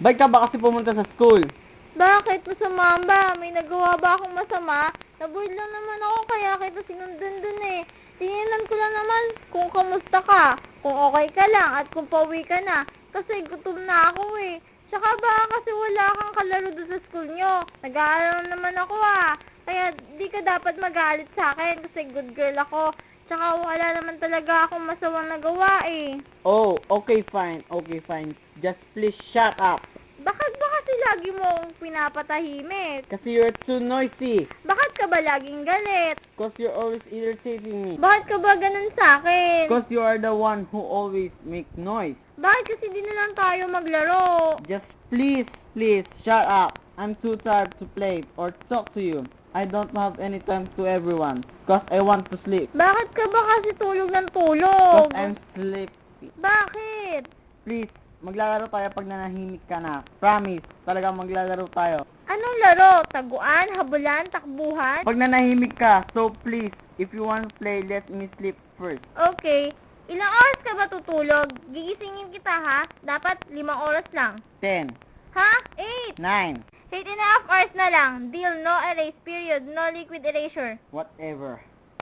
Ba't ka ba kasi pumunta sa school? Bakit? Masama ba? May nagawa ba akong masama? Naboard lang naman ako kaya kita sinundan dun eh. Tingnan ko lang naman kung kamusta ka, kung okay ka lang at kung pauwi ka na. Kasi gutom na ako eh. Tsaka baka kasi wala kang kalaro doon sa school nyo. Nag-aaral naman ako ah. Kaya di ka dapat magalit sa akin kasi good girl ako. Tsaka wala naman talaga akong masawang nagawa eh. Oh, okay fine, okay fine. Just please shut up. Bakit ba kasi lagi mo akong pinapatahimik? Kasi you're too noisy. Bakit ka ba laging galit? Cause you're always irritating me. Bakit ka ba ganun sa akin? Cause you are the one who always make noise. Bakit kasi di na lang tayo maglaro? Just please, please, shut up. I'm too tired to play or talk to you. I don't have any time to everyone. Cause I want to sleep. Bakit ka ba kasi tulog ng Cause tulog? I'm sleepy. Bakit? Please, maglalaro tayo pag nanahimik ka na. Promise, talagang maglalaro tayo. Anong laro? Taguan, habulan, takbuhan? Pag nanahimik ka, so please, if you want to play, let me sleep first. Okay. Ilang oras ka ba tutulog? Gigisingin kita ha? Dapat 5 oras lang. 10, Ha? 8. 9, 8.5 hours na lang. Deal, no erase period, no liquid erasure. whatever.